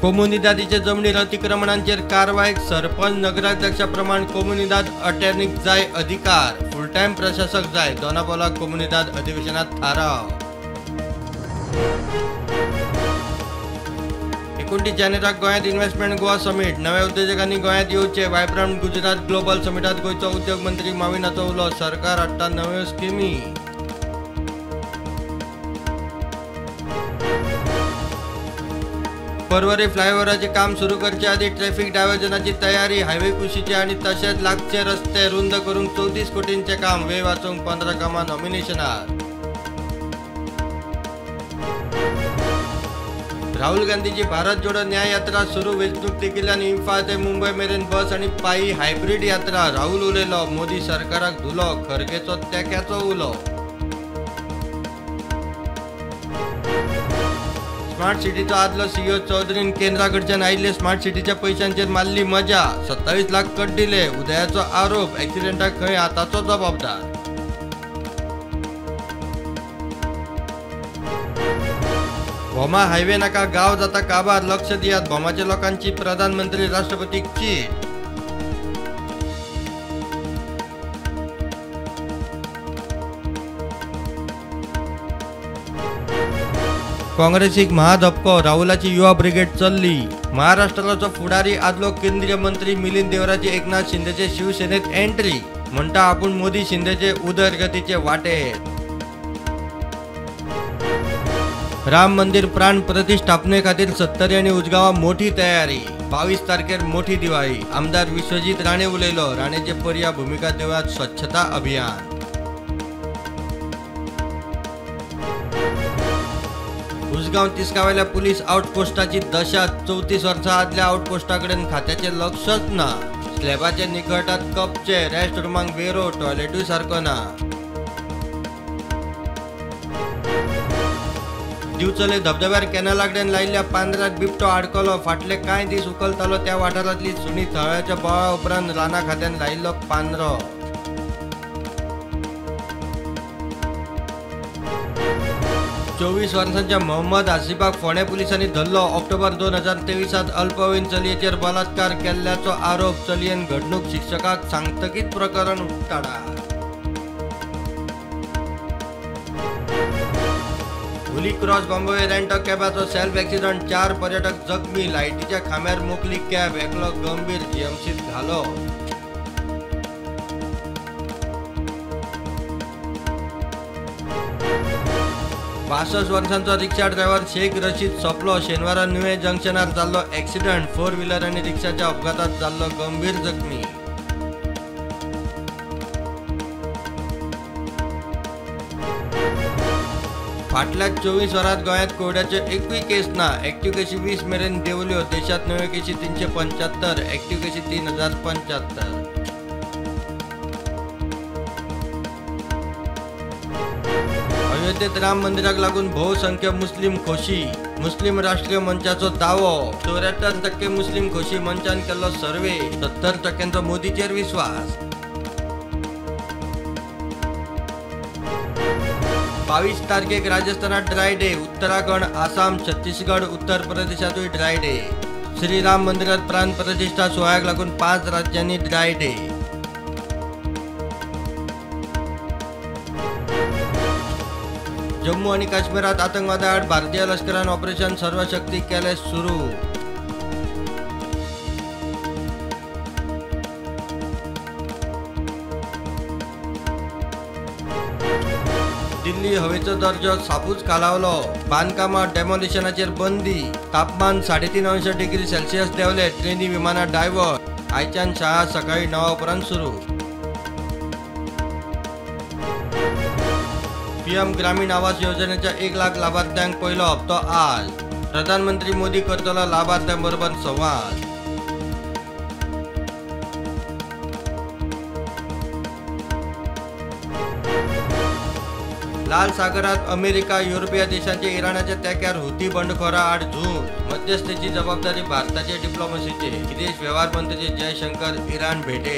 कोमुनिदादीचे जमनीर अतिक्रमणांचेर कारवाय सरपंच नगराध्यक्षाप्रमाण कोमुनिदाद अटर्नीक जाय अधिकार फुल टाइम प्रशासक जाय दोनापावला कोमुनिदाद अधिवेशनात थाराव 29 जानेराक गोंयांत इन्व्हेस्टमेंट गोवा समिट नव्या उद्योजकांनी गोंयांत येवचे वायब्रंट गुजरात ग्लोबल समिटात गोंयचो उद्योग मंत्री माविनाचो उलो सरकार हाडटा नव्यो स्किमी परवरी फ्लायओव्हराचे काम सुरू करचे आधी ट्रॅफिक डायव्हर्जनाची तयारी हायवे कुशीचे आणि तसेच लागचे रस्ते रुंद करून 34 कोटींचे काम वेळ वाचवूंक 15 कामां नॉमिनेशनार राहुल गांधीची भारत जोडो न्याय यात्रा सुरू वेंचणूक तेकिल्ल्यान इम्फाल ते मुंबय मेरेन बस आणि पायी हायब्रीड यात्रा राहुल उलयलो मोदी सरकाराक धुलो खरगेचो तेक्याचो उलो स्मार्ट सिटीचो आदलो सीईओ चौधरीन केंद्राकडच्यान आयिल्ले स्मार्ट सिटीच्या पैशांचेर मारली मजा 27 लाख कट दिले उदयाचो आरोप एक्सिडेंटाक खंय आताचो जबाबदार भोमा हायवे नाका गाव जाता काबार लक्ष दियात भोमाच्या लोकांची प्रधानमंत्री राष्ट्रपतीक चीट काँग्रेसीक महाधपको राहुलाची युवा ब्रिगेड चल्ली महाराष्ट्राचो फुडारी आदलो केंद्रीय मंत्री मिलिंद देवराची एकनाथ शिंदेचे शिवसेनेत एंट्री म्हणटा आपूण मोदी शिंदेचे उदरगतीचे वाटेर राम मंदिर प्राण प्रतिष्ठापने खातीर सत्तरी आणि उजगांवा मोठी तयारी 22 तारखेर मोठी दिवाळी आमदार विश्वजीत राणे उलयलो राणेचे पर्या भूमिका देवळात स्वच्छता अभियान उसगांव तिस्कावेल्या पुलीस आउटपोस्टाची दशा 34 वर्सां आदल्या आउटपोस्टाकडेन खात्याचे लक्षच ना स्लॅबाचे निकटात कपचे रेस्ट रुमांक वेरो टॉयलेटूय सारको ना दिवचले धबधब्यार कॅनलाकडेन लायिल्ल्या पांदराक बिबटो आडकलो फाटले कांय दीस उखलतालो त्या वाठारांतली सुणी थळाच्या बोळा उपरांत राना खात्यान लायिल्लो पांदरो 24 वर्सांच्या मोहम्मद आसिफाक फोंडे पुलिसांनी धरलो ऑक्टोबर 2023 अल्पवयीन चलयेचेर बलात्कार केल्ल्याचो आरोप चलयेन घडणूक शिक्षकाक सांगतकीत प्रकरण उक्ताडा हुली क्रॉस बॉम्बे रेंटो कॅबाचो सेल्फ एक्सिडंट 4 पर्यटक जखमी लायटीच्या खांब्यार मोकली कॅब एकलो गंभीर जीएमसीत घालो पासष्ट वर्सांचो रिक्षा ड्रायव्हर शेख रशीद सोपलो शेनवारा नुवे जंक्शनार जाल्लो एक्सिडंट 4 व्हीलर आणि रिक्षाच्या अपघातात जाल्लो गंभीर जखमी फाटल्या 24 वरांत गोंयांत कोविडाच्यो एकूय केस ना एक्टिव्ह केसी 20 मेरेन देंवल्यो देशात नव्यो केसी 375 एक्टिव्ह केसी 3075 अयोध्येत राम मंदिराक लागून बहुसंख्य मुस्लिम खोशी मुस्लिम राष्ट्रीय मंचाचो दावो 74% मुस्लिम खोशी मंचान केलो सर्वे 70% मोदीचेर विश्वास 22 तारखेक राजस्थानात dry day Uttarakhand Assam Chhattisgarh Uttar प्रदेशातूय dry day Shriram मंदिरात प्राण प्रतिष्ठा सोहळ्याक लागून 5 राज्यांनी ड्राय डे जम्मू आणि काश्मीरात आतंकवादाआड भारतीय लष्करान ऑपरेशन सर्वशक्ती केले सुरू दिल्ली हवेचो दर्जो सापूच खालावलो बांदकामां डेमोलिशनाचेर बंदी तापमान 3.5 अंश डिग्री सेल्सियस देंवले ट्रेनी विमानां डायव्हर्ट आयच्यान शाळा सकाळी 9 उपरांत सुरू पीएम ग्रामीण आवास योजनेच्या 1 लाख लाभार्थ्यांक पहिलो हप्तो आज प्रधानमंत्री मोदी करतलो लाभार्थ्यांबरोबर संवाद लाल सागरात अमेरिका युरोपीय देशांचे इराणाच्या तेक्यार हुती बंडखोरा आड झूज मध्यस्थीची जबाबदारी भारताचे डिप्लोमसीचे विदेश व्यवहार मंत्री जयशंकर इराण भेटे